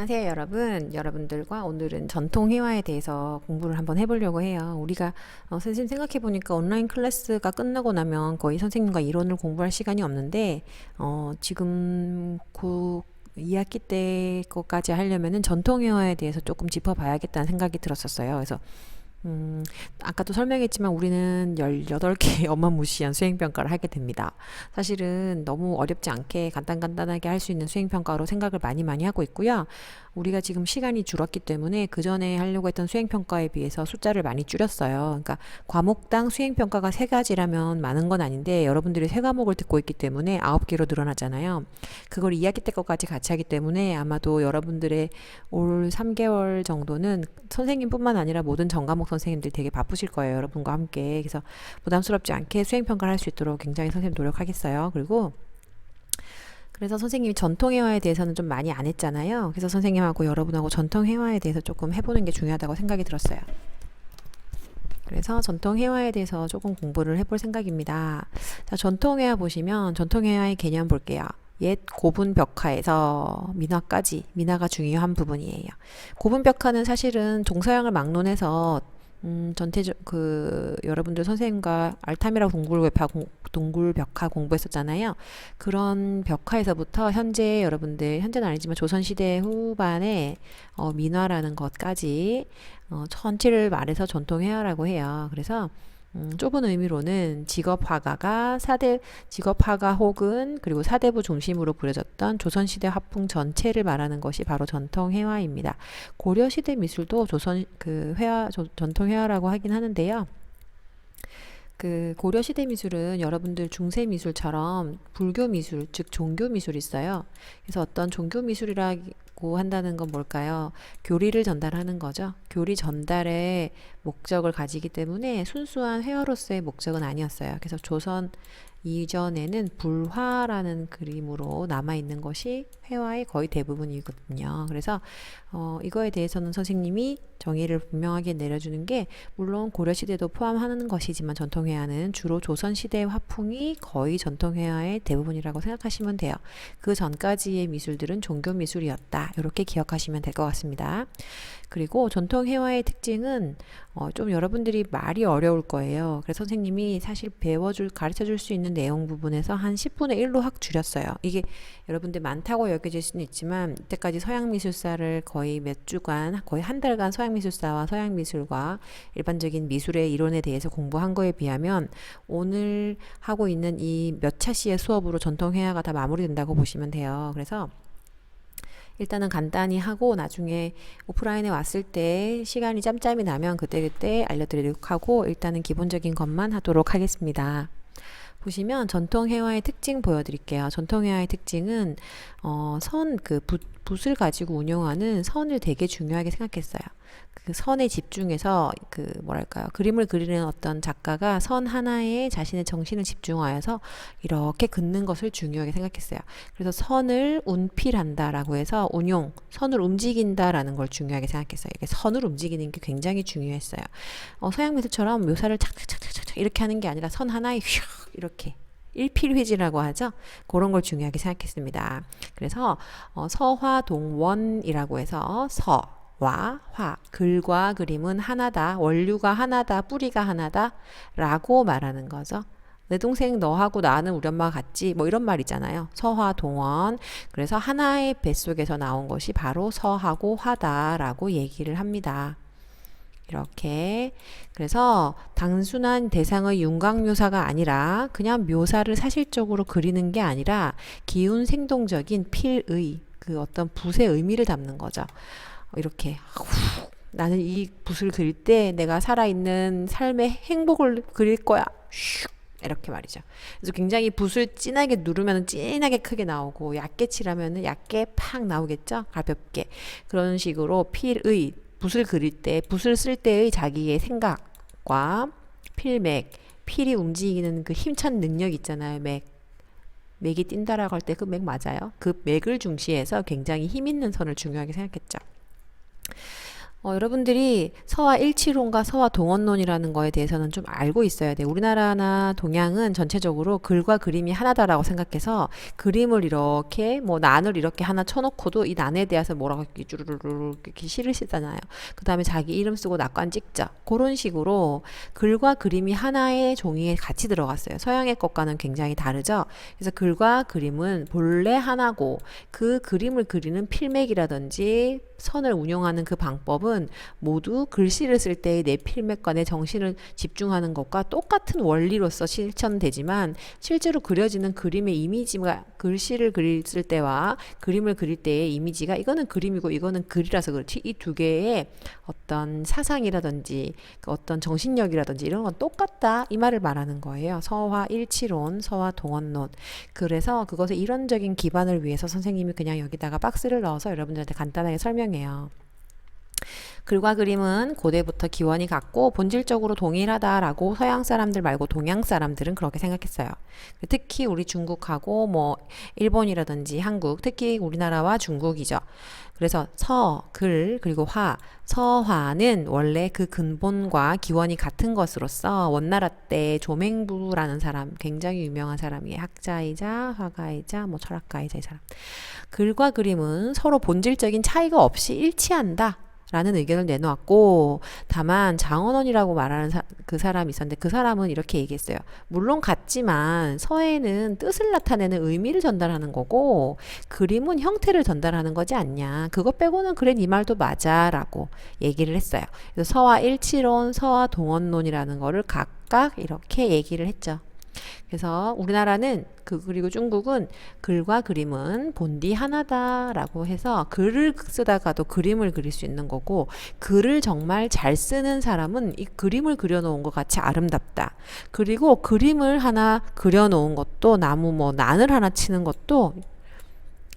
안녕하세요, 여러분. 여러분들과 오늘은 전통 회화에 대해서 공부를 한번 해보려고 해요. 우리가 선생님 생각해 보니까 온라인 클래스가 끝나고 나면 거의 선생님과 이론을 공부할 시간이 없는데 지금 2학기 때 거까지 하려면은 전통 회화에 대해서 조금 짚어봐야겠다는 생각이 들었었어요. 그래서 음, 아까도 설명했지만 우리는 18개 어마무시한 수행평가를 하게 됩니다. 사실은 너무 어렵지 않게 간단하게 할 수 있는 수행평가로 생각을 많이 하고 있고요. 우리가 지금 시간이 줄었기 때문에 그 전에 하려고 했던 수행평가에 비해서 숫자를 많이 줄였어요. 그러니까 과목당 수행평가가 3가지라면 많은 건 아닌데 여러분들이 3과목을 듣고 있기 때문에 9개로 늘어났잖아요. 그걸 2학기 때 것까지 같이 하기 때문에 아마도 여러분들의 올 3개월 정도는 선생님뿐만 아니라 모든 전과목 선생님들 되게 바쁘실 거예요. 여러분과 함께. 그래서 부담스럽지 않게 수행평가를 할 수 있도록 굉장히 선생님 노력하겠어요. 그래서 선생님이 전통회화에 대해서는 좀 많이 안 했잖아요. 그래서 선생님하고 여러분하고 전통회화에 대해서 조금 해보는 게 중요하다고 생각이 들었어요. 그래서 전통회화에 대해서 조금 공부를 해볼 생각입니다. 자, 전통회화 보시면 전통회화의 개념 볼게요. 옛 고분벽화에서 민화까지, 민화가 중요한 부분이에요. 고분벽화는 사실은 동서양을 막론해서 여러분들 선생님과 알타미라 동굴벽화 공부했었잖아요. 그런 벽화에서부터 현재 여러분들, 현재는 아니지만 조선시대 후반에 민화라는 것까지 전체를 말해서 전통회화라고 해요. 그래서 좁은 의미로는 직업화가 혹은 그리고 사대부 중심으로 부려졌던 조선시대 화풍 전체를 말하는 것이 바로 전통회화입니다. 고려시대 미술도 전통회화라고 하긴 하는데요. 고려시대 미술은 여러분들 중세 미술처럼 불교 미술, 즉 종교 미술이 있어요. 그래서 어떤 종교 미술이라고 한다는 건 뭘까요? 교리를 전달하는 거죠. 교리 전달의 목적을 가지기 때문에 순수한 회화로서의 목적은 아니었어요. 그래서 조선 이전에는 불화라는 그림으로 남아있는 것이 회화의 거의 대부분이거든요. 그래서 이거에 대해서는 선생님이 정의를 분명하게 내려주는 게 물론 고려시대도 포함하는 것이지만 전통회화는 주로 조선시대의 화풍이 거의 전통회화의 대부분이라고 생각하시면 돼요. 그 전까지의 미술들은 종교미술이었다. 이렇게 기억하시면 될 것 같습니다. 그리고 전통회화의 특징은 좀 여러분들이 말이 어려울 거예요. 그래서 선생님이 사실 가르쳐줄 수 있는 내용 부분에서 한 10분의 1로 확 줄였어요. 이게 여러분들 많다고 여겨질 수는 있지만 이때까지 서양미술사를 거의 몇 주간, 거의 한 달간 서양미술사와 서양미술과 일반적인 미술의 이론에 대해서 공부한 거에 비하면 오늘 하고 있는 이 몇 차시의 수업으로 전통회화가 다 마무리된다고 보시면 돼요. 그래서 일단은 간단히 하고 나중에 오프라인에 왔을 때 시간이 짬짬이 나면 그때그때 알려드리도록 하고 일단은 기본적인 것만 하도록 하겠습니다. 보시면 전통회화의 특징 보여드릴게요. 전통회화의 특징은 붓을 가지고 운용하는 선을 되게 중요하게 생각했어요. 그 선에 집중해서 그림을 그리는 어떤 작가가 선 하나에 자신의 정신을 집중하여서 이렇게 긋는 것을 중요하게 생각했어요. 그래서 선을 운필한다라고 해서 선을 움직인다라는 걸 중요하게 생각했어요. 이게 선을 움직이는 게 굉장히 중요했어요. 서양 미술처럼 묘사를 착착착착착 이렇게 하는 게 아니라 선 하나에 휙 이렇게 일필휘지라고 하죠. 그런 걸 중요하게 생각했습니다. 그래서 서화동원이라고 해서 서와 화, 글과 그림은 하나다, 원류가 하나다, 뿌리가 하나다 라고 말하는 거죠. 내 동생 너하고 나는 우리 엄마 같지 뭐 이런 말 있잖아요. 서화동원. 그래서 하나의 뱃속에서 나온 것이 바로 서하고 화다라고 얘기를 합니다. 이렇게 그래서 단순한 대상의 윤곽묘사가 아니라 그냥 묘사를 사실적으로 그리는 게 아니라 기운 생동적인 필의 어떤 붓의 의미를 담는 거죠. 이렇게 나는 이 붓을 그릴 때 내가 살아있는 삶의 행복을 그릴 거야. 이렇게 말이죠. 그래서 굉장히 붓을 진하게 누르면 진하게 크게 나오고 얕게 칠하면 얕게 팍 나오겠죠. 가볍게. 그런 식으로 붓을 그릴 때, 붓을 쓸 때의 자기의 생각과 필이 움직이는 그 힘찬 능력 있잖아요. 맥이 뛴다라고 할 때 그 맥 맞아요. 그 맥을 중시해서 굉장히 힘 있는 선을 중요하게 생각했죠. 여러분들이 서화 일치론과 서화 동원론이라는 거에 대해서는 좀 알고 있어야 돼요. 우리나라나 동양은 전체적으로 글과 그림이 하나다라고 생각해서 그림을 이렇게 뭐 난을 이렇게 하나 쳐놓고도 이 난에 대해서 뭐라고 이렇게 쭈르르르 이렇게 시를 쓰잖아요. 그 다음에 자기 이름 쓰고 낙관 찍자. 그런 식으로 글과 그림이 하나의 종이에 같이 들어갔어요. 서양의 것과는 굉장히 다르죠. 그래서 글과 그림은 본래 하나고 그 그림을 그리는 필맥이라든지 선을 운용하는 그 방법은 모두 글씨를 쓸 때의 내 필맥과 내 정신을 집중하는 것과 똑같은 원리로서 실천되지만 실제로 그려지는 그림의 이미지가 글씨를 그릴 때와 그림을 그릴 때의 이미지가 이거는 그림이고 이거는 글이라서 그렇지 이 두 개의 어떤 사상이라든지 그 어떤 정신력이라든지 이런 건 똑같다 이 말을 말하는 거예요. 서화 일치론, 서화 동원론. 그래서 그것의 이론적인 기반을 위해서 선생님이 그냥 여기다가 박스를 넣어서 여러분들한테 간단하게 설명해요. 글과 그림은 고대부터 기원이 같고 본질적으로 동일하다라고 서양 사람들 말고 동양 사람들은 그렇게 생각했어요. 특히 우리 중국하고 뭐 일본이라든지 한국, 특히 우리나라와 중국이죠. 그래서 서, 글, 그리고 화, 서화는 원래 그 근본과 기원이 같은 것으로서 원나라 때 조맹부라는 사람, 굉장히 유명한 사람이에요. 학자이자 화가이자 뭐 철학가이자 이 사람. 글과 그림은 서로 본질적인 차이가 없이 일치한다. 라는 의견을 내놓았고 다만 장언원이라고 말하는 그 사람이 있었는데 그 사람은 이렇게 얘기했어요. 물론 같지만 서에는 뜻을 나타내는 의미를 전달하는 거고 그림은 형태를 전달하는 거지 않냐. 그거 빼고는 그래 네 말도 맞아 라고 얘기를 했어요. 그래서 서화 일치론, 서화 동원론이라는 거를 각각 이렇게 얘기를 했죠. 그래서 우리나라는 그리고 중국은 글과 그림은 본디 하나다라고 해서 글을 쓰다가도 그림을 그릴 수 있는 거고 글을 정말 잘 쓰는 사람은 이 그림을 그려놓은 것 같이 아름답다. 그리고 그림을 하나 그려놓은 것도 나무 뭐 난을 하나 치는 것도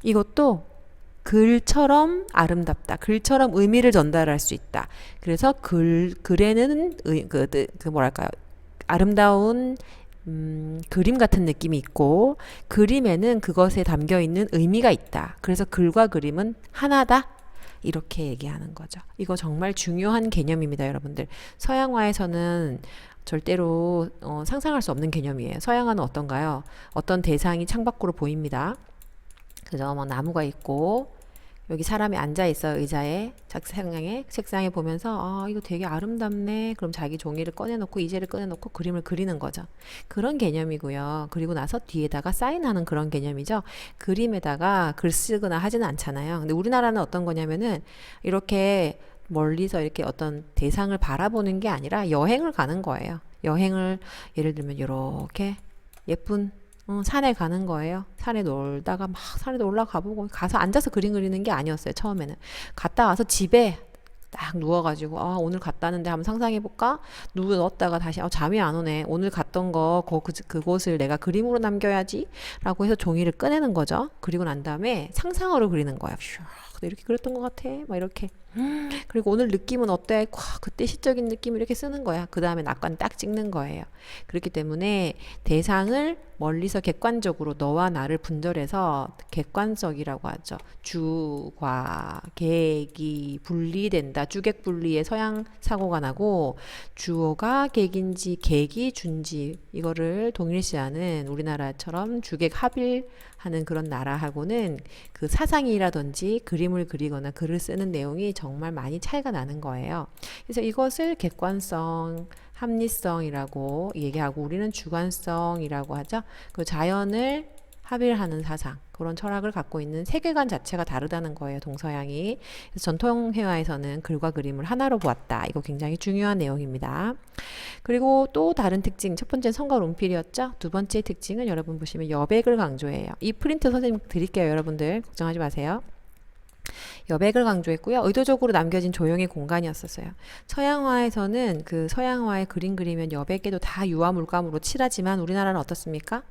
이것도 글처럼 아름답다. 글처럼 의미를 전달할 수 있다. 그래서 글에는 그 뭐랄까요? 아름다운 그림 같은 느낌이 있고 그림에는 그것에 담겨 있는 의미가 있다. 그래서 글과 그림은 하나다. 이렇게 얘기하는 거죠. 이거 정말 중요한 개념입니다, 여러분들. 서양화에서는 절대로 상상할 수 없는 개념이에요. 서양화는 어떤가요? 어떤 대상이 창밖으로 보입니다. 그죠? 뭐 나무가 있고 여기 사람이 앉아 있어 의자에 책상에 보면서 아 이거 되게 아름답네. 그럼 자기 종이를 꺼내놓고 이제를 꺼내놓고 그림을 그리는 거죠. 그런 개념이고요. 그리고 나서 뒤에다가 사인하는 그런 개념이죠. 그림에다가 글 쓰거나 하지는 않잖아요. 근데 우리나라는 어떤 거냐면은 이렇게 멀리서 이렇게 어떤 대상을 바라보는 게 아니라 여행을 가는 거예요. 여행을 예를 들면 이렇게 예쁜 산에 가는 거예요. 산에 놀다가 막 산에도 올라가 보고 가서 앉아서 그림 그리는 게 아니었어요. 처음에는. 갔다 와서 집에 딱 누워가지고 아 오늘 갔다 왔는데 한번 상상해볼까? 누웠다가 다시 잠이 안 오네. 오늘 갔던 거 그곳을 내가 그림으로 남겨야지 라고 해서 종이를 꺼내는 거죠. 그리고 난 다음에 상상어를 그리는 거야. 이렇게 그렸던 것 같아. 막 이렇게. 그리고 오늘 느낌은 어때? 그때 시적인 느낌 이렇게 쓰는 거야. 그 다음에 낙관 딱 찍는 거예요. 그렇기 때문에 대상을 멀리서 객관적으로 너와 나를 분절해서 객관적이라고 하죠. 주과 객이 분리된다. 주객 분리의 서양 사고가 나고 주어가 객인지 객이 준지 이거를 동일시하는 우리나라처럼 주객 합일하는 그런 나라하고는 그 사상이라든지 그림을 그리거나 글을 쓰는 내용이 정말 많이 차이가 나는 거예요. 그래서 이것을 객관성, 합리성이라고 얘기하고 우리는 주관성이라고 하죠. 그 자연을 합일하는 사상 그런 철학을 갖고 있는 세계관 자체가 다르다는 거예요. 동서양이. 그래서 전통 회화에서는 글과 그림을 하나로 보았다. 이거 굉장히 중요한 내용입니다. 그리고 또 다른 특징 첫 번째는 성과 론필이었죠. 두 번째 특징은 여러분 보시면 여백을 강조해요. 이 프린트 선생님 드릴게요. 여러분들 걱정하지 마세요. 여백을 강조했고요. 의도적으로 남겨진 조형의 공간이었었어요. 서양화에서는 그 서양화의 그림 그리면 여백에도 다 유화 물감으로 칠하지만 우리나라는 어떻습니까?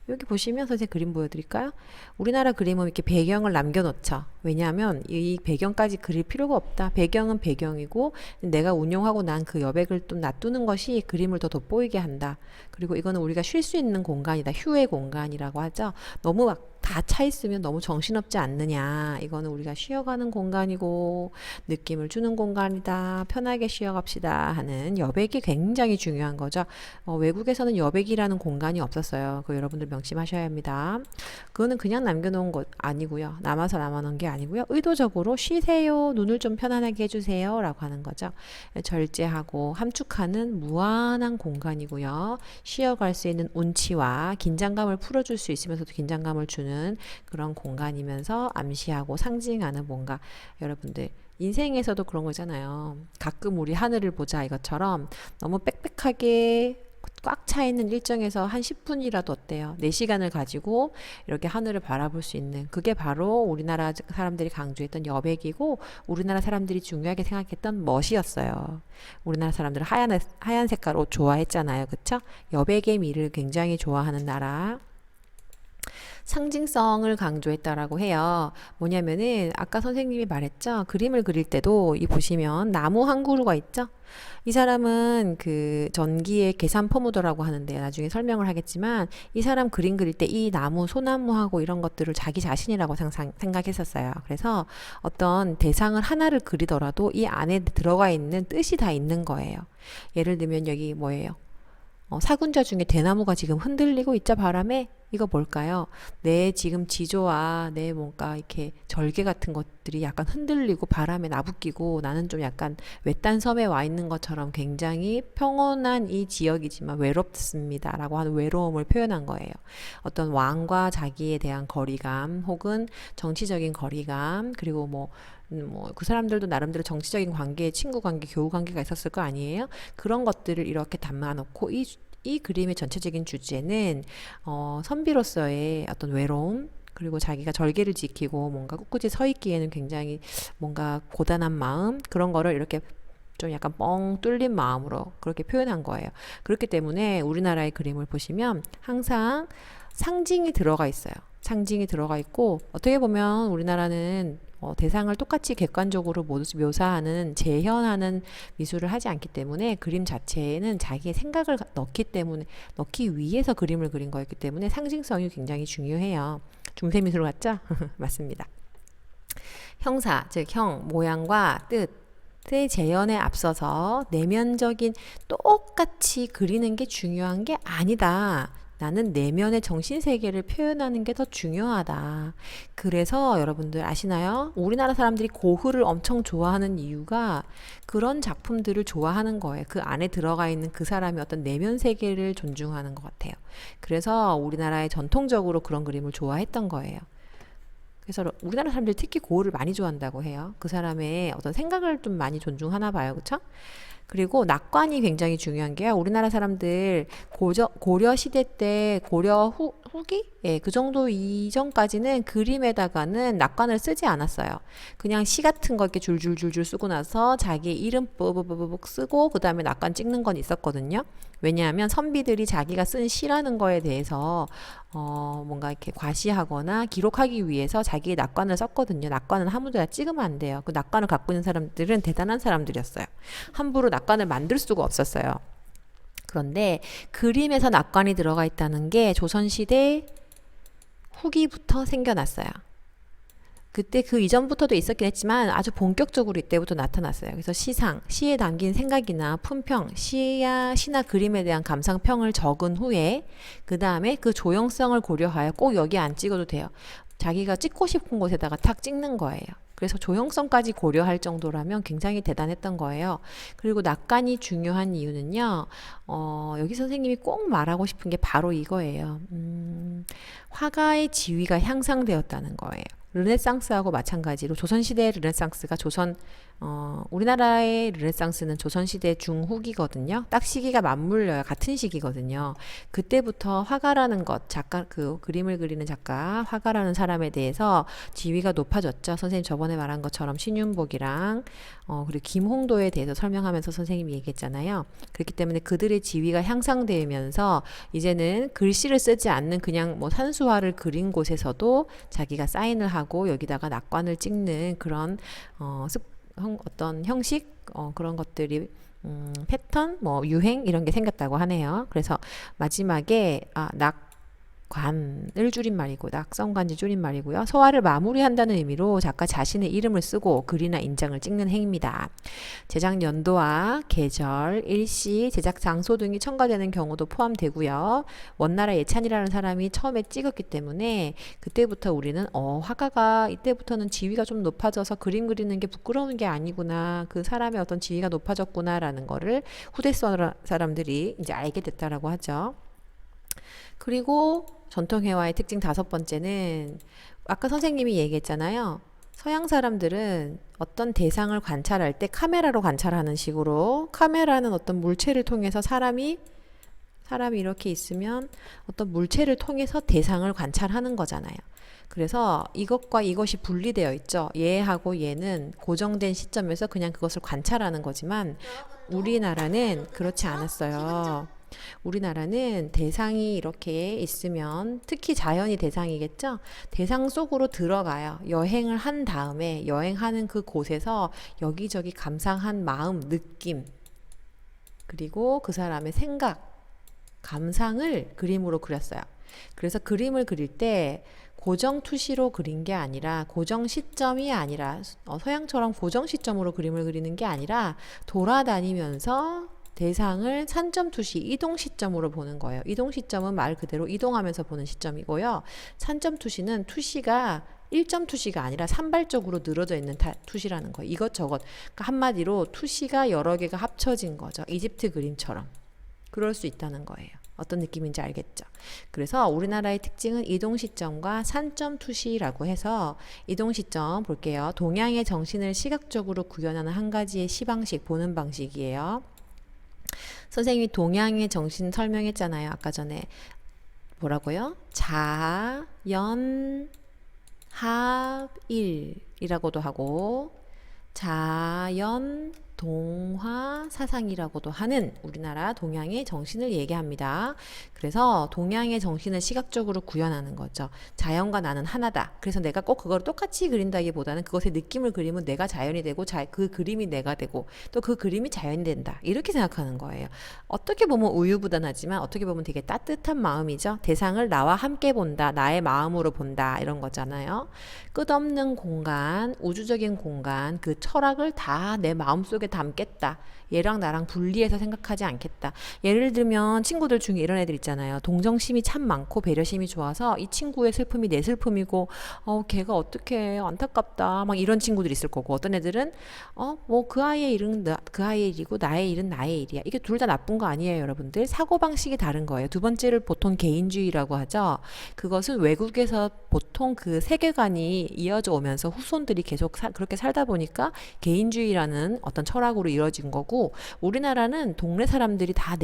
여기 보시면 선생님 그림 보여드릴까요? 우리나라 그림은 이렇게 배경을 남겨놓죠. 왜냐하면 이 배경까지 그릴 필요가 없다. 배경은 배경이고 내가 운용하고 난 그 여백을 좀 놔두는 것이 그림을 더 돋보이게 한다. 그리고 이거는 우리가 쉴 수 있는 공간이다. 휴의 공간이라고 하죠. 너무 막 다 차 있으면 너무 정신없지 않느냐. 이거는 우리가 쉬어가는 공간이고 느낌을 주는 공간이다. 편하게 쉬어갑시다 하는 여백이 굉장히 중요한 거죠. 외국에서는 여백이라는 공간이 없었어요. 그 여러분들 명심하셔야 합니다. 그거는 그냥 남겨놓은 것 아니고요. 남아서 남아놓은 게 아니고요. 의도적으로 쉬세요. 눈을 좀 편안하게 해주세요. 라고 하는 거죠. 절제하고 함축하는 무한한 공간이고요. 쉬어갈 수 있는 운치와 긴장감을 풀어줄 수 있으면서도 긴장감을 주는 그런 공간이면서 암시하고 상징하는 뭔가 여러분들 인생에서도 그런 거잖아요. 가끔 우리 하늘을 보자 이것처럼 너무 빽빽하게 꽉 차 있는 일정에서 한 10분이라도 어때요? 4시간을 가지고 이렇게 하늘을 바라볼 수 있는 그게 바로 우리나라 사람들이 강조했던 여백이고 우리나라 사람들이 중요하게 생각했던 멋이었어요. 우리나라 사람들은 하얀 색깔 옷 좋아했잖아요. 그쵸? 여백의 미를 굉장히 좋아하는 나라. 상징성을 강조했다라고 해요. 뭐냐면은 아까 선생님이 말했죠. 그림을 그릴 때도 이 보시면 나무 한 그루가 있죠. 이 사람은 그 전기의 계산 포무더라고 하는데 나중에 설명을 하겠지만 이 사람 그림 그릴 때 이 나무, 소나무하고 이런 것들을 자기 자신이라고 생각했었어요. 그래서 어떤 대상을 하나를 그리더라도 이 안에 들어가 있는 뜻이 다 있는 거예요. 예를 들면 여기 뭐예요? 사군자 중에 대나무가 지금 흔들리고 있자 바람에 이거 뭘까요? 내 지금 지조와 내 뭔가 이렇게 절개 같은 것들이 약간 흔들리고 바람에 나부끼고 나는 좀 약간 외딴 섬에 와 있는 것처럼 굉장히 평온한 이 지역이지만 외롭습니다 라고 하는 외로움을 표현한 거예요. 어떤 왕과 자기에 대한 거리감 혹은 정치적인 거리감 그리고 그 사람들도 나름대로 정치적인 관계, 친구 관계, 교우 관계가 있었을 거 아니에요? 그런 것들을 이렇게 담아놓고 이 그림의 전체적인 주제는 선비로서의 어떤 외로움 그리고 자기가 절개를 지키고 뭔가 꿋꿋이 서 있기에는 굉장히 뭔가 고단한 마음 그런 거를 이렇게 좀 약간 뻥 뚫린 마음으로 그렇게 표현한 거예요. 그렇기 때문에 우리나라의 그림을 보시면 항상 상징이 들어가 있어요. 상징이 들어가 있고 어떻게 보면 우리나라는 대상을 똑같이 객관적으로 묘사하는 재현하는 미술을 하지 않기 때문에 그림 자체에는 자기의 생각을 넣기 위해서 그림을 그린 거였기 때문에 상징성이 굉장히 중요해요. 중세미술 같죠? 맞습니다. 형사, 즉 형, 모양과 뜻의 재현에 앞서서 내면적인 똑같이 그리는 게 중요한 게 아니다. 나는 내면의 정신세계를 표현하는 게 더 중요하다. 그래서 여러분들 아시나요? 우리나라 사람들이 고흐를 엄청 좋아하는 이유가 그런 작품들을 좋아하는 거예요. 그 안에 들어가 있는 그 사람의 어떤 내면 세계를 존중하는 것 같아요. 그래서 우리나라의 전통적으로 그런 그림을 좋아했던 거예요. 그래서 우리나라 사람들이 특히 고흐를 많이 좋아한다고 해요. 그 사람의 어떤 생각을 좀 많이 존중하나 봐요. 그쵸? 그리고 낙관이 굉장히 중요한 게요. 우리나라 사람들 고려 시대 때 고려 후기? 예, 그 정도 이전까지는 그림에다가는 낙관을 쓰지 않았어요. 그냥 시 같은 거 이렇게 줄줄줄줄 쓰고 나서 자기 이름 뿌뿌뿌뿌 쓰고 그 다음에 낙관 찍는 건 있었거든요. 왜냐하면 선비들이 자기가 쓴 시라는 거에 대해서 뭔가 이렇게 과시하거나 기록하기 위해서 자기의 낙관을 썼거든요. 낙관은 아무데나 찍으면 안 돼요. 그 낙관을 갖고 있는 사람들은 대단한 사람들이었어요. 함부로 낙관을 만들 수가 없었어요. 그런데 그림에서 낙관이 들어가 있다는 게 조선시대 후기부터 생겨났어요. 그때 그 이전부터도 있었긴 했지만 아주 본격적으로 이때부터 나타났어요. 그래서 시에 담긴 생각이나 품평, 시나 그림에 대한 감상평을 적은 후에 그 다음에 그 조형성을 고려하여 꼭 여기 안 찍어도 돼요. 자기가 찍고 싶은 곳에다가 탁 찍는 거예요. 그래서 조형성까지 고려할 정도라면 굉장히 대단했던 거예요. 그리고 낙관이 중요한 이유는요. 여기 선생님이 꼭 말하고 싶은 게 바로 이거예요. 화가의 지위가 향상되었다는 거예요. 르네상스하고 마찬가지로 조선시대의 르네상스가 우리나라의 르네상스는 조선시대 중후기거든요. 딱 시기가 맞물려요. 같은 시기거든요. 그때부터 화가라는 것, 작가, 그 그림을 그리는 작가, 화가라는 사람에 대해서 지위가 높아졌죠. 선생님 저번에 말한 것처럼 신윤복이랑 그리고 김홍도에 대해서 설명하면서 선생님이 얘기했잖아요. 그렇기 때문에 그들의 지위가 향상되면서 이제는 글씨를 쓰지 않는 그냥 뭐 산수화를 그린 곳에서도 자기가 사인을 하고 여기다가 낙관을 찍는 그런 어떤 형식 그런 것들이 패턴 유행 이런 게 생겼다고 하네요. 그래서 마지막에 관을 줄임말이고 낙성관지 줄임말이고요. 서화를 마무리한다는 의미로 작가 자신의 이름을 쓰고 글이나 인장을 찍는 행위입니다. 제작 연도와 계절, 일시, 제작 장소 등이 첨가되는 경우도 포함되고요. 원나라 예찬이라는 사람이 처음에 찍었기 때문에 그때부터 우리는 화가가 이때부터는 지위가 좀 높아져서 그림 그리는 게 부끄러운 게 아니구나. 그 사람의 어떤 지위가 높아졌구나라는 거를 후대 사람들이 이제 알게 됐다라고 하죠. 그리고 전통회화의 특징 다섯 번째는 아까 선생님이 얘기했잖아요. 서양 사람들은 어떤 대상을 관찰할 때 카메라로 관찰하는 식으로 카메라는 어떤 물체를 통해서 사람이 이렇게 있으면 어떤 물체를 통해서 대상을 관찰하는 거잖아요. 그래서 이것과 이것이 분리되어 있죠. 얘하고 얘는 고정된 시점에서 그냥 그것을 관찰하는 거지만 우리나라는 그렇지 않았어요. 우리나라는 대상이 이렇게 있으면 특히 자연이 대상이겠죠. 대상 속으로 들어가요. 여행을 한 다음에 여행하는 그 곳에서 여기저기 감상한 마음, 느낌, 그리고 그 사람의 생각, 감상을 그림으로 그렸어요. 그래서 그림을 그릴 때 고정 투시로 그린 게 아니라 고정 시점이 아니라 서양처럼 고정 시점으로 그림을 그리는 게 아니라 돌아다니면서 대상을 산점 투시, 이동 시점으로 보는 거예요. 이동 시점은 말 그대로 이동하면서 보는 시점이고요. 산점 투시는 투시가 1점 투시가 아니라 산발적으로 늘어져 있는 투시라는 거예요. 이것저것. 그러니까 한마디로 투시가 여러 개가 합쳐진 거죠. 이집트 그림처럼. 그럴 수 있다는 거예요. 어떤 느낌인지 알겠죠? 그래서 우리나라의 특징은 이동 시점과 산점 투시라고 해서 이동 시점 볼게요. 동양의 정신을 시각적으로 구현하는 한 가지의 시방식, 보는 방식이에요. 선생님이 동양의 정신 설명했잖아요. 아까 전에 뭐라고요? 자연 합일이라고도 하고 자연 동화 사상이라고도 하는 우리나라 동양의 정신을 얘기합니다. 그래서 동양의 정신을 시각적으로 구현하는 거죠. 자연과 나는 하나다. 그래서 내가 꼭 그걸 똑같이 그린다기보다는 그것의 느낌을 그리면 내가 자연이 되고 그 그림이 내가 되고 또 그 그림이 자연이 된다. 이렇게 생각하는 거예요. 어떻게 보면 우유부단하지만 어떻게 보면 되게 따뜻한 마음이죠. 대상을 나와 함께 본다. 나의 마음으로 본다. 이런 거잖아요. 끝없는 공간, 우주적인 공간, 그 철학을 다 내 마음속에 담겠다. 얘랑 나랑 분리해서 생각하지 않겠다. 예를 들면 친구들 중에 이런 애들 있잖아요. 동정심이 참 많고 배려심이 좋아서 이 친구의 슬픔이 내 슬픔이고 걔가 어떡해 안타깝다 막 이런 친구들이 있을 거고 어떤 애들은 뭐 그 아이의 일은 그 아이의 일이고 나의 일은 나의 일이야. 이게 둘 다 나쁜 거 아니에요, 여러분들. 사고방식이 다른 거예요. 두 번째를 보통 개인주의라고 하죠. 그것은 외국에서 보통 그 세계관이 이어져 오면서 후손들이 계속 그렇게 살다 보니까 개인주의라는 어떤 철학으로 이루어진 거고 우리나라는 동네 사람들이 다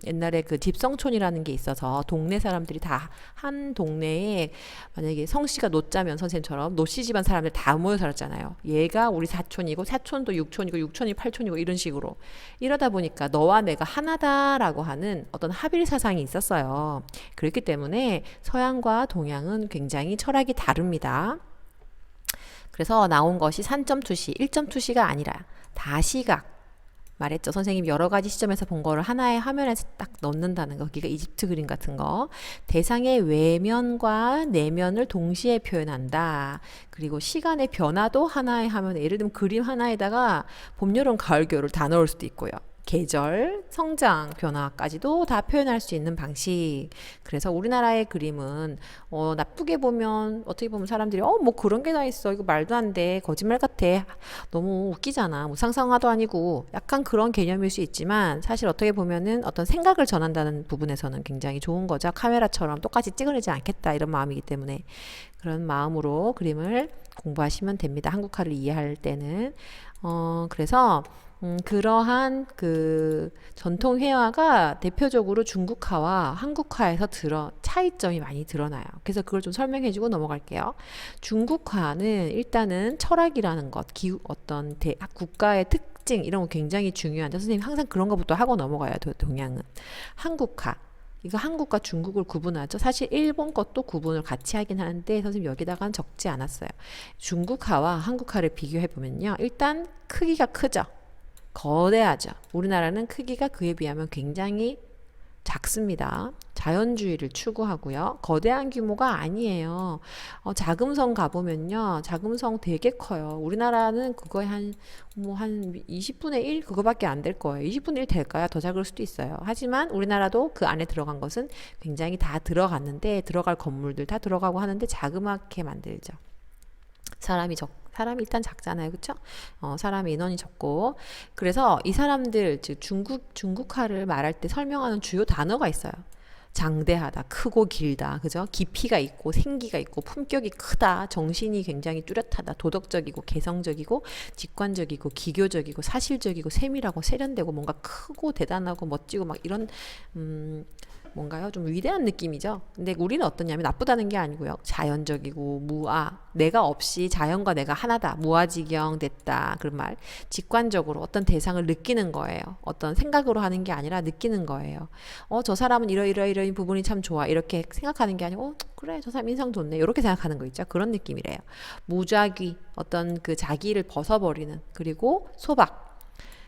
옛날에 그 집성촌이라는 게 있어서 동네 사람들이 다 한 동네에 만약에 성씨가 노자면 선생님처럼 노씨 집안 사람들 다 모여 살았잖아요. 얘가 우리 사촌이고 사촌도 육촌이고 육촌이 팔촌이고 이런 식으로 이러다 보니까 너와 내가 하나다라고 하는 어떤 합일 사상이 있었어요. 그렇기 때문에 서양과 동양은 굉장히 철학이 다릅니다. 그래서 나온 것이 산점 투시, 1점 투시가 아니라 다시각 말했죠. 선생님 여러 가지 시점에서 본 거를 하나의 화면에 딱 넣는다는 거. 거기가 이집트 그림 같은 거. 대상의 외면과 내면을 동시에 표현한다. 그리고 시간의 변화도 하나의 화면에 예를 들면 그림 하나에다가 봄, 여름, 가을, 겨울을 다 넣을 수도 있고요. 계절, 성장, 변화까지도 다 표현할 수 있는 방식. 그래서 우리나라의 그림은 나쁘게 보면 어떻게 보면 사람들이 뭐 그런 게 다 있어. 이거 말도 안 돼. 거짓말 같아. 너무 웃기잖아. 무상상화도 아니고 약간 그런 개념일 수 있지만 사실 어떻게 보면은 어떤 생각을 전한다는 부분에서는 굉장히 좋은 거죠. 카메라처럼 똑같이 찍어내지 않겠다 이런 마음이기 때문에 그런 마음으로 그림을 공부하시면 됩니다. 한국화를 이해할 때는. 그래서 그러한 그 전통 회화가 대표적으로 중국화와 한국화에서 차이점이 많이 드러나요. 그래서 그걸 좀 설명해주고 넘어갈게요. 중국화는 일단은 철학이라는 것, 어떤 국가의 특징 이런 거 굉장히 중요한데 선생님 항상 그런 것부터 하고 넘어가요. 동양은 한국화. 이거 한국과 중국을 구분하죠. 사실 일본 것도 구분을 같이 하긴 하는데 선생님 여기다가는 적지 않았어요. 중국화와 한국화를 비교해 보면요. 일단 크기가 크죠. 거대하죠. 우리나라는 크기가 그에 비하면 굉장히 작습니다. 자연주의를 추구하고요. 거대한 규모가 아니에요. 자금성 가보면요. 자금성 되게 커요. 우리나라는 그거에 한 20분의 1 그거밖에 안 될 거예요. 20분의 1 될까요? 더 작을 수도 있어요. 하지만 우리나라도 그 안에 들어간 것은 굉장히 다 들어갔는데 들어갈 건물들 다 들어가고 하는데 자그맣게 만들죠. 사람이 일단 작잖아요. 그쵸? 사람의 인원이 적고. 그래서 이 사람들, 즉 중국화를 말할 때 설명하는 주요 단어가 있어요. 장대하다, 크고 길다, 그죠? 깊이가 있고 생기가 있고 품격이 크다, 정신이 굉장히 뚜렷하다, 도덕적이고 개성적이고 직관적이고 기교적이고 사실적이고 세밀하고 세련되고 뭔가 크고 대단하고 멋지고 막 이런 뭔가요? 좀 위대한 느낌이죠. 근데 우리는 어떠냐면 나쁘다는 게 아니고요. 자연적이고 무아, 내가 없이 자연과 내가 하나다. 무아지경 됐다. 그런 말. 직관적으로 어떤 대상을 느끼는 거예요. 어떤 생각으로 하는 게 아니라 느끼는 거예요. 저 사람은 이러이러이러한 부분이 참 좋아. 이렇게 생각하는 게 아니고 그래 저 사람 인상 좋네. 이렇게 생각하는 거 있죠. 그런 느낌이래요. 무작위, 어떤 그 자기를 벗어버리는, 그리고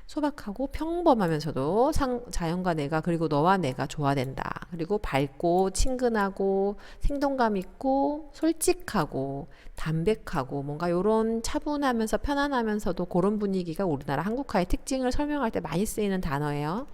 소박하고 평범하면서도 자연과 내가 그리고 너와 내가 조화된다. 그리고 밝고 친근하고 생동감 있고 솔직하고 담백하고 뭔가 요런 차분하면서 편안하면서도 그런 분위기가 우리나라 한국화의 특징을 설명할 때 많이 쓰이는 단어예요.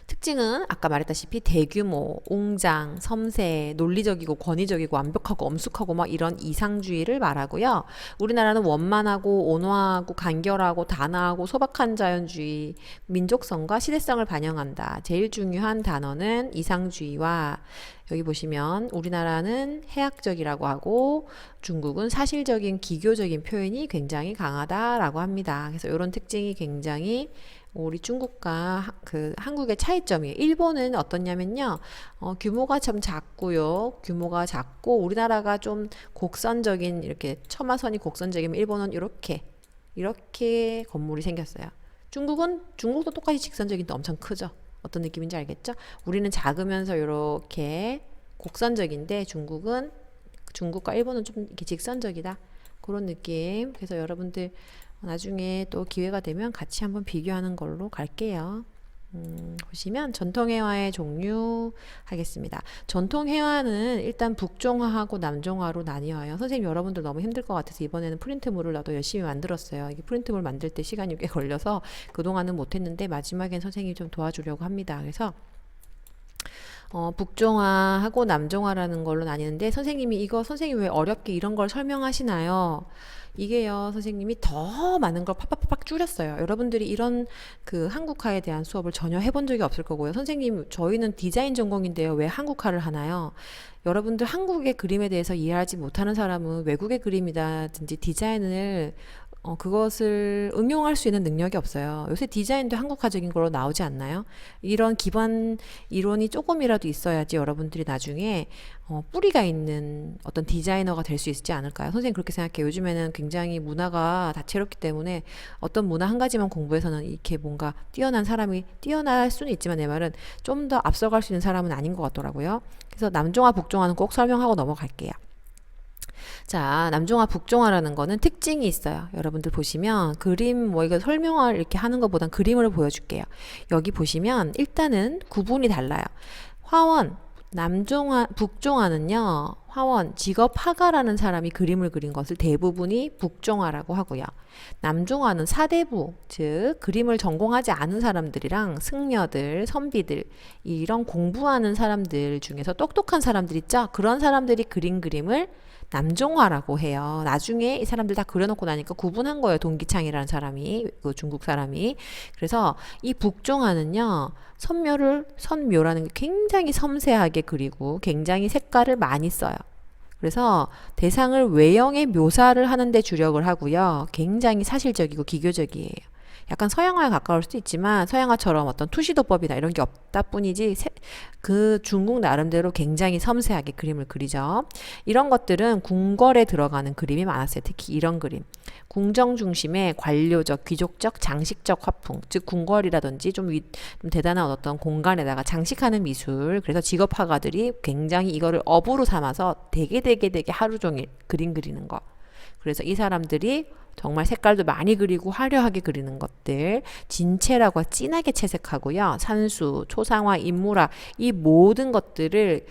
특징은 아까 말했다시피 대규모, 웅장, 섬세, 논리적이고 권위적이고 완벽하고 엄숙하고 막 이런 이상주의를 말하고요. 우리나라는 원만하고 온화하고 간결하고 단아하고 소박한 자연주의, 민족성과 시대성을 반영한다. 제일 중요한 단어는 이상주의와 여기 보시면 우리나라는 해학적이라고 하고 중국은 사실적인 기교적인 표현이 굉장히 강하다라고 합니다. 그래서 이런 특징이 굉장히 우리 중국과 그 한국의 차이점이에요. 일본은 어떻냐면요. 규모가 좀 작고요. 규모가 작고 우리나라가 좀 곡선적인 이렇게 처마선이 곡선적이면 일본은 이렇게 건물이 생겼어요. 중국도 똑같이 직선적인데 엄청 크죠. 어떤 느낌인지 알겠죠? 우리는 작으면서 이렇게 곡선적인데 중국과 일본은 좀 이렇게 직선적이다. 그런 느낌. 그래서 여러분들 나중에 또 기회가 되면 같이 한번 비교하는 걸로 갈게요. 보시면 전통회화의 종류 하겠습니다. 전통회화는 일단 북종화하고 남종화로 나뉘어요. 선생님 여러분들 너무 힘들 것 같아서 이번에는 프린트물을 나도 열심히 만들었어요. 이게 프린트물 만들 때 시간이 꽤 걸려서 그동안은 못했는데 마지막엔 선생님이 좀 도와주려고 합니다. 그래서 북종화하고 남종화라는 걸로 나뉘는데 선생님이 선생님 왜 어렵게 이런 걸 설명하시나요? 이게요, 선생님이 더 많은 걸 팍팍팍 줄였어요. 여러분들이 이런 그 한국화에 대한 수업을 전혀 해본 적이 없을 거고요. 선생님, 저희는 디자인 전공인데요. 왜 한국화를 하나요? 여러분들 한국의 그림에 대해서 이해하지 못하는 사람은 외국의 그림이라든지 디자인을 그것을 응용할 수 있는 능력이 없어요. 요새 디자인도 한국화적인 걸로 나오지 않나요? 이런 기반 이론이 조금이라도 있어야지 여러분들이 나중에 뿌리가 있는 어떤 디자이너가 될 수 있지 않을까요? 선생님 그렇게 생각해요. 요즘에는 굉장히 문화가 다채롭기 때문에 어떤 문화 한 가지만 공부해서는 이렇게 뭔가 뛰어날 수는 있지만 내 말은 좀 더 앞서갈 수 있는 사람은 아닌 것 같더라고요. 그래서 남종화, 북종화는 꼭 설명하고 넘어갈게요. 자, 남종화, 북종화라는 거는 특징이 있어요. 여러분들 보시면 그림 이거 설명을 이렇게 하는 것보단 그림을 보여줄게요. 여기 보시면 일단은 구분이 달라요. 화원, 북종화는요. 화원, 직업 화가라는 사람이 그림을 그린 것을 대부분이 북종화라고 하고요. 남종화는 사대부, 즉 그림을 전공하지 않은 사람들이랑 승려들, 선비들, 이런 공부하는 사람들 중에서 똑똑한 사람들 있죠? 그런 사람들이 그린 그림을 남종화라고 해요. 나중에 이 사람들 다 그려놓고 나니까 구분한 거예요. 동기창이라는 사람이, 그 중국 사람이. 그래서 이 북종화는요, 선묘라는 게 굉장히 섬세하게 그리고 굉장히 색깔을 많이 써요. 그래서 대상을 외형의 묘사를 하는데 주력을 하고요. 굉장히 사실적이고 기교적이에요. 약간 서양화에 가까울 수도 있지만 서양화처럼 어떤 투시도법이나 이런 게 없다 뿐이지 그 중국 나름대로 굉장히 섬세하게 그림을 그리죠. 이런 것들은 궁궐에 들어가는 그림이 많았어요. 특히 이런 그림. 궁정 중심의 관료적, 귀족적, 장식적 화풍, 즉 궁궐이라든지 좀 대단한 어떤 공간에다가 장식하는 미술. 그래서 직업화가들이 굉장히 이거를 업으로 삼아서 되게 하루 종일 그림 그리는 거. 그래서 이 사람들이 정말 색깔도 많이 그리고 화려하게 그리는 것들, 진체라고 진하게 채색하고요. 산수, 초상화, 인물화 이 모든 것들을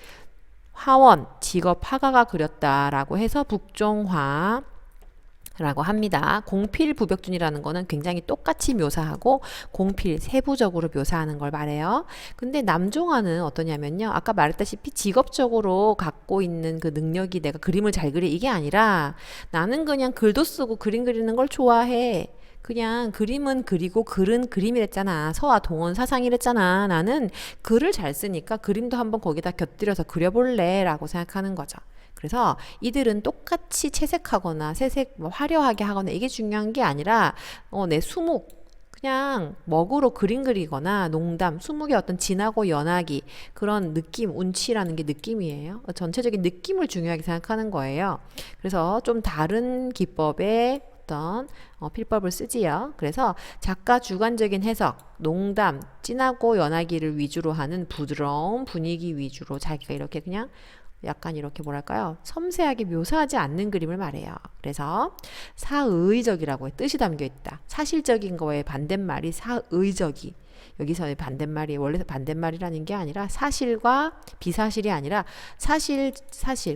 화원, 직업, 화가가 그렸다라고 해서 북종화 라고 합니다. 공필 부벽준이라는 거는 굉장히 똑같이 묘사하고 공필 세부적으로 묘사하는 걸 말해요. 근데 남종화는 어떠냐면요. 아까 말했다시피 직업적으로 갖고 있는 그 능력이 내가 그림을 잘 그리 이게 아니라 나는 그냥 글도 쓰고 그림 그리는 걸 좋아해. 그냥 그림은 그리고 글은 그림이랬잖아. 서와 동원 사상이랬잖아. 나는 글을 잘 쓰니까 그림도 한번 거기다 곁들여서 그려볼래 라고 생각하는 거죠. 그래서 이들은 똑같이 채색하거나 세색 뭐 화려하게 하거나 이게 중요한 게 아니라 내 수묵 그냥 먹으로 그림 그리거나 농담, 수묵의 어떤 진하고 연하기 그런 느낌, 운치라는 게 느낌이에요. 전체적인 느낌을 중요하게 생각하는 거예요. 그래서 좀 다른 기법의 어떤 필법을 쓰지요. 그래서 작가 주관적인 해석, 농담, 진하고 연하기를 위주로 하는 부드러운 분위기 위주로 자기가 이렇게 그냥 약간 이렇게 뭐랄까요? 섬세하게 묘사하지 않는 그림을 말해요. 그래서 사의적이라고 뜻이 담겨 있다. 사실적인 거에 반대말이 사의적이. 여기서의 반대말이 원래 반대말이라는 게 아니라 사실과 비사실이 아니라 사실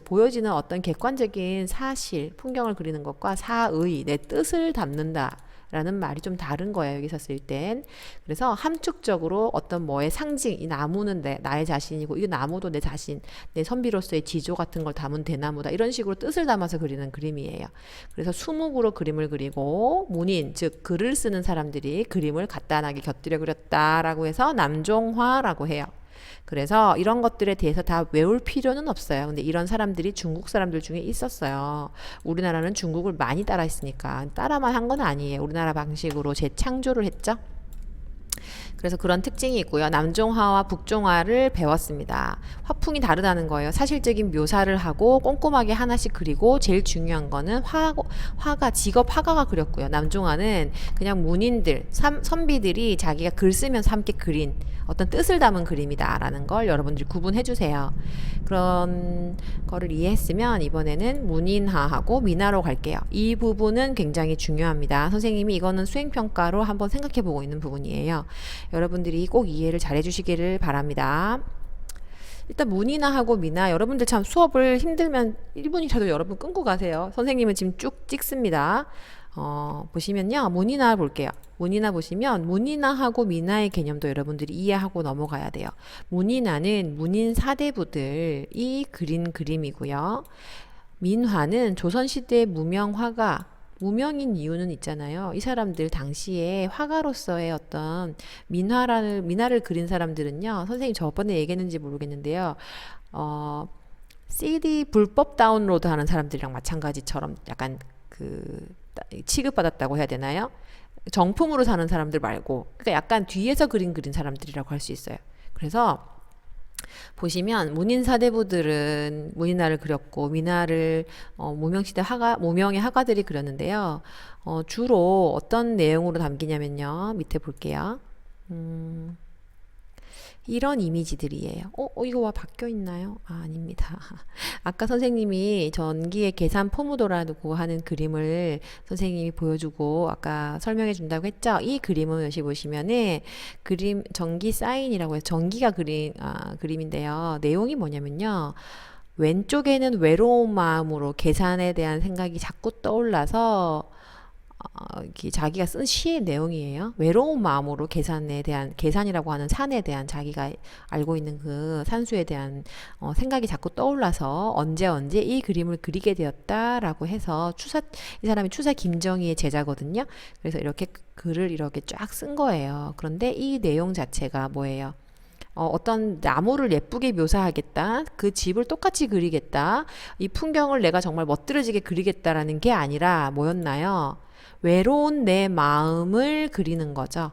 보여지는 어떤 객관적인 사실 풍경을 그리는 것과 사의 내 뜻을 담는다. 라는 말이 좀 다른 거예요. 여기서 쓸 땐. 그래서 함축적으로 어떤 뭐의 상징, 이 나무는 나의 자신이고 이 나무도 내 자신, 내 선비로서의 지조 같은 걸 담은 대나무다. 이런 식으로 뜻을 담아서 그리는 그림이에요. 그래서 수묵으로 그림을 그리고 문인, 즉 글을 쓰는 사람들이 그림을 간단하게 곁들여 그렸다라고 해서 남종화라고 해요. 그래서 이런 것들에 대해서 다 외울 필요는 없어요. 근데 이런 사람들이 중국 사람들 중에 있었어요. 우리나라는 중국을 많이 따라 했으니까 따라만 한 건 아니에요. 우리나라 방식으로 재창조를 했죠. 그래서 그런 특징이 있고요. 남종화와 북종화를 배웠습니다. 화풍이 다르다는 거예요. 사실적인 묘사를 하고 꼼꼼하게 하나씩 그리고 제일 중요한 거는 화가 직업 화가가 그렸고요. 남종화는 그냥 문인들, 선비들이 자기가 글 쓰면서 함께 그린 어떤 뜻을 담은 그림이다라는 걸 여러분들이 구분해 주세요. 그런 거를 이해했으면 이번에는 문인화하고 민화로 갈게요. 이 부분은 굉장히 중요합니다. 선생님이 이거는 수행평가로 한번 생각해 보고 있는 부분이에요. 여러분들이 꼭 이해를 잘 해주시기를 바랍니다. 일단 문인화하고 민화 여러분들 참 수업을 힘들면 1분이라도 여러분 끊고 가세요. 선생님은 지금 쭉 찍습니다. 보시면요. 문인화 볼게요. 문인화 보시면 문인화하고 민화의 개념도 여러분들이 이해하고 넘어가야 돼요. 문인화는 문인 사대부들이 그린 그림이고요. 민화는 조선시대 무명 화가 무명인 이유는 있잖아요. 이 사람들 당시에 화가로서의 어떤 민화를 그린 사람들은요. 선생님 저번에 얘기했는지 모르겠는데요. CD 불법 다운로드 하는 사람들이랑 마찬가지처럼 약간 취급받았다고 해야 되나요? 정품으로 사는 사람들 말고 그러니까 약간 뒤에서 그린 사람들이라고 할 수 있어요. 그래서 보시면 문인 사대부들은 문인화를 그렸고 민화를 무명시대 무명의 화가들이 그렸는데요. 주로 어떤 내용으로 담기냐면요. 밑에 볼게요. 이런 이미지들이에요. 이거 와 바뀌어 있나요? 아닙니다. 아까 선생님이 전기의 계산 포무도라고 하는 그림을 선생님이 보여주고 아까 설명해 준다고 했죠. 이 그림은 여기 보시면은 전기 사인이라고 해서 전기가 그린 그림인데요. 내용이 뭐냐면요. 왼쪽에는 외로운 마음으로 계산에 대한 생각이 자꾸 떠올라서 자기가 쓴 시의 내용이에요. 외로운 마음으로 계산이라고 하는 산에 대한 자기가 알고 있는 그 산수에 대한 생각이 자꾸 떠올라서 언제 이 그림을 그리게 되었다라고 해서 이 사람이 추사 김정희의 제자거든요. 그래서 이렇게 글을 이렇게 쫙 쓴 거예요. 그런데 이 내용 자체가 뭐예요? 어떤 나무를 예쁘게 묘사하겠다. 그 집을 똑같이 그리겠다. 이 풍경을 내가 정말 멋들어지게 그리겠다라는 게 아니라 뭐였나요? 외로운 내 마음을 그리는 거죠.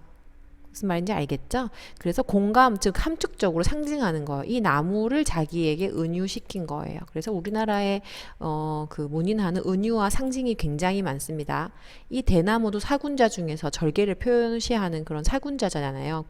무슨 말인지 알겠죠? 그래서 공감, 즉 함축적으로 상징하는 거예요. 이 나무를 자기에게 은유시킨 거예요. 그래서 우리나라의 그 문인화는 은유와 상징이 굉장히 많습니다. 이 대나무도 사군자 중에서 절개를 표시하는 그런 사군자잖아요.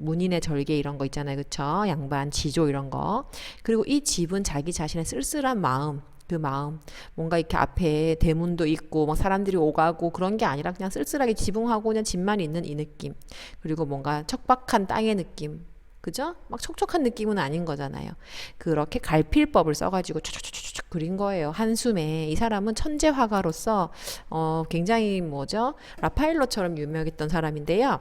문인의 절개 이런 거 있잖아요. 그쵸? 양반, 지조 이런 거. 그리고 이 집은 자기 자신의 쓸쓸한 마음, 그 마음, 뭔가 이렇게 앞에 대문도 있고 막 사람들이 오가고 그런 게 아니라 그냥 쓸쓸하게 지붕하고 그냥 집만 있는 이 느낌. 그리고 뭔가 척박한 땅의 느낌. 그죠? 막 촉촉한 느낌은 아닌 거잖아요. 그렇게 갈필법을 써가지고 촉촉촉촉 그린 거예요. 한숨에. 이 사람은 천재 화가로서 굉장히 뭐죠? 라파엘로처럼 유명했던 사람인데요.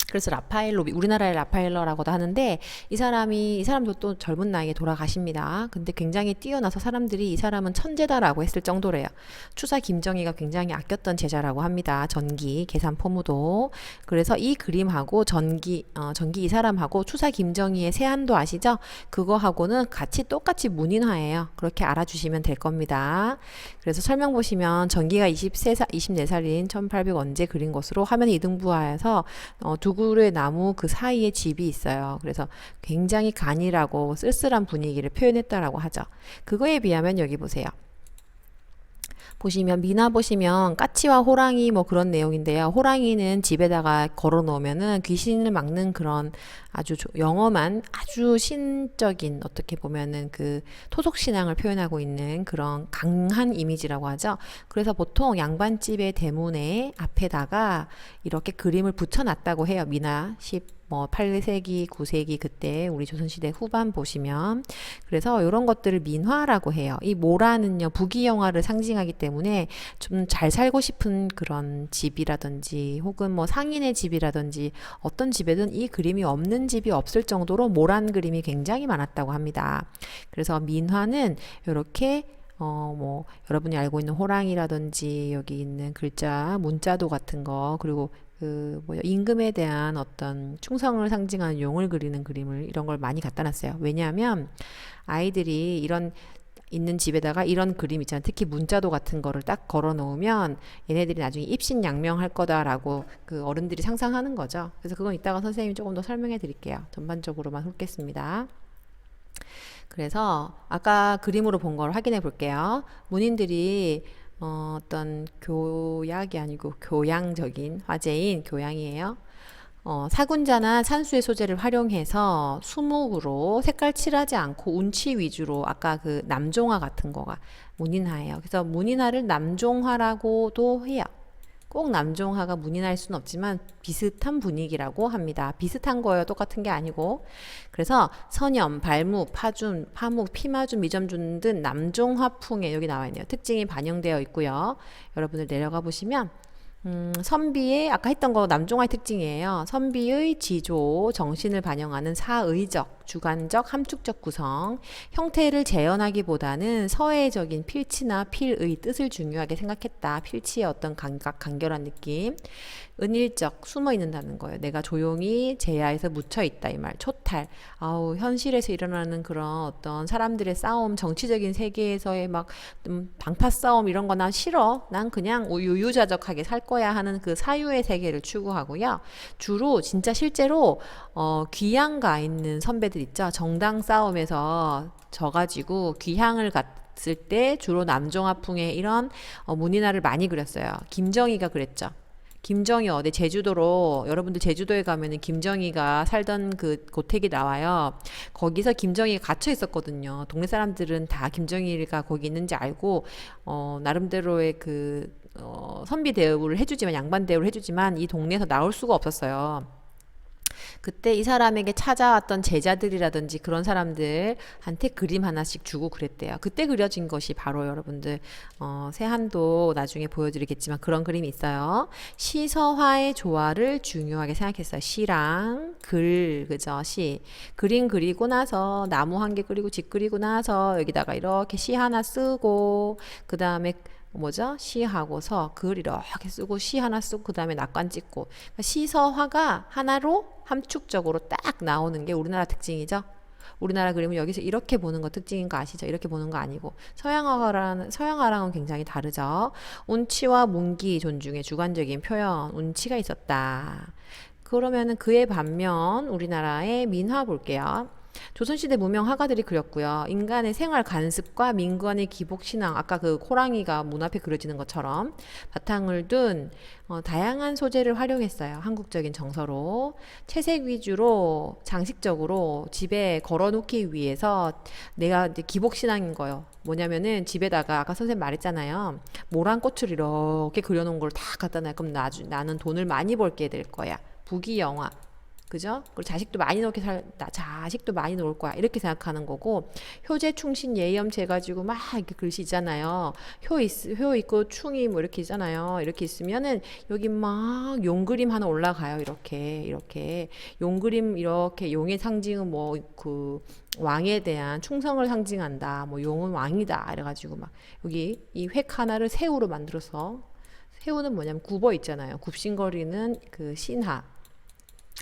그래서 라파엘로, 우리나라의 라파엘로라고도 하는데 이 사람도 또 젊은 나이에 돌아가십니다. 근데 굉장히 뛰어나서 사람들이 이 사람은 천재다라고 했을 정도래요. 추사 김정희가 굉장히 아꼈던 제자라고 합니다. 전기, 계산 포무도. 그래서 이 그림하고 전기 이 사람하고 추사 김정희의 세안도 아시죠? 그거하고는 같이 똑같이 문인화예요. 그렇게 알아주시면 될 겁니다. 그래서 설명 보시면 전기가 24살인 1800 언제 그린 것으로 화면에 이등부하여서 두 그루의 나무 그 사이에 집이 있어요. 그래서 굉장히 간이라고 쓸쓸한 분위기를 표현했다라고 하죠. 그거에 비하면 여기 보세요. 보시면 미나 보시면 까치와 호랑이 뭐 그런 내용인데요. 호랑이는 집에다가 걸어 놓으면은 귀신을 막는 그런 아주 영험한 아주 신적인 어떻게 보면은 그 토속 신앙을 표현하고 있는 그런 강한 이미지라고 하죠. 그래서 보통 양반집의 대문에 앞에다가 이렇게 그림을 붙여놨다고 해요. 미나 8세기, 9세기 그때 우리 조선시대 후반 보시면 그래서 이런 것들을 민화라고 해요. 이 모라는요 부귀영화를 상징하기 때문에 좀 잘 살고 싶은 그런 집이라든지 혹은 뭐 상인의 집이라든지 어떤 집에든 이 그림이 없는 집이 없을 정도로 모란 그림이 굉장히 많았다고 합니다. 그래서 민화는 이렇게 뭐 여러분이 알고 있는 호랑이라든지 여기 있는 글자 문자도 같은 거 그리고 임금에 대한 어떤 충성을 상징하는 용을 그리는 그림을 이런 걸 많이 갖다 놨어요. 왜냐하면 아이들이 이런 있는 집에다가 이런 그림 있잖아요. 특히 문자도 같은 거를 딱 걸어 놓으면 얘네들이 나중에 입신양명할 거다라고 그 어른들이 상상하는 거죠. 그래서 그건 이따가 선생님이 조금 더 설명해 드릴게요. 전반적으로만 훑겠습니다. 그래서 아까 그림으로 본 걸 확인해 볼게요. 문인들이 어떤 교약이 아니고 교양적인 화제인 교양이에요. 사군자나 산수의 소재를 활용해서 수묵으로 색깔 칠하지 않고 운치 위주로 아까 그 남종화 같은 거가 문인화예요. 그래서 문인화를 남종화라고도 해요. 꼭 남종화가 문인화일 수는 없지만 비슷한 분위기라고 합니다. 비슷한 거예요. 똑같은 게 아니고. 그래서 선염, 발묵, 파준, 파묵, 피마준, 미점준 등 남종화풍의 여기 나와 있네요. 특징이 반영되어 있고요. 여러분들 내려가 보시면 선비의 아까 했던 거 남종화의 특징이에요. 선비의 지조, 정신을 반영하는 사의적, 주관적, 함축적 구성, 형태를 재현하기보다는 서예적인 필치나 필의 뜻을 중요하게 생각했다. 필치의 어떤 감각, 간결한 느낌. 은일적, 숨어 있는다는 거예요. 내가 조용히 제야에서 묻혀 있다 이 말. 초탈. 아우 현실에서 일어나는 그런 어떤 사람들의 싸움, 정치적인 세계에서의 막 방파 싸움 이런 거 난 싫어. 난 그냥 유유자적하게 살 거야 하는 그 사유의 세계를 추구하고요. 주로 진짜 실제로 귀향가 있는 선배들 있죠. 정당 싸움에서 져가지고 귀향을 갔을 때 주로 남종화풍의 이런 문인화를 많이 그렸어요. 김정희가 그랬죠. 김정희 어디 제주도로 여러분들 제주도에 가면은 김정희가 살던 그 고택이 나와요. 거기서 김정희가 갇혀 있었거든요. 동네 사람들은 다 김정희가 거기 있는지 알고 나름대로의 그 선비 대우를 해주지만 양반 대우를 해주지만 이 동네에서 나올 수가 없었어요. 그때 이 사람에게 찾아왔던 제자들이라든지 그런 사람들한테 그림 하나씩 주고 그랬대요. 그때 그려진 것이 바로 여러분들 세한도 나중에 보여드리겠지만 그런 그림이 있어요. 시서화의 조화를 중요하게 생각했어요. 시랑 글, 그죠? 시. 그림 그리고 나서 나무 한 개 그리고 집 그리고 나서 여기다가 이렇게 시 하나 쓰고 그 다음에 뭐죠? 시하고서 글 이렇게 쓰고 시 하나 쓰고 그 다음에 낙관 찍고 그러니까 시서화가 하나로 함축적으로 딱 나오는 게 우리나라 특징이죠. 우리나라 그림은 여기서 이렇게 보는 거 특징인 거 아시죠? 이렇게 보는 거 아니고 서양화랑은 굉장히 다르죠. 운치와 문기 존중의 주관적인 표현 운치가 있었다. 그러면은 그에 반면 우리나라의 민화 볼게요. 조선시대 무명 화가들이 그렸고요. 인간의 생활 관습과 민간의 기복 신앙, 아까 그 호랑이가 문 앞에 그려지는 것처럼 바탕을 둔 다양한 소재를 활용했어요. 한국적인 정서로. 채색 위주로 장식적으로 집에 걸어놓기 위해서 내가 이제 기복 신앙인 거예요. 뭐냐면은 집에다가 아까 선생님 말했잖아요. 모란 꽃을 이렇게 그려놓은 걸 다 갖다 놔. 그럼 나는 돈을 많이 벌게 될 거야. 부귀영화. 그죠? 그리고 자식도 많이 놓을 거야. 이렇게 생각하는 거고, 효제, 충신, 예염 재가지고 막 이렇게 글씨 있잖아요. 효 있고 충이 뭐 이렇게 있잖아요. 이렇게 있으면은 여기 막 용 그림 하나 올라가요. 이렇게. 용 그림, 이렇게 용의 상징은 뭐 그 왕에 대한 충성을 상징한다. 뭐 용은 왕이다. 이래가지고 막 여기 이 획 하나를 새우로 만들어서, 새우는 뭐냐면 굽어 있잖아요. 굽신거리는 그 신하.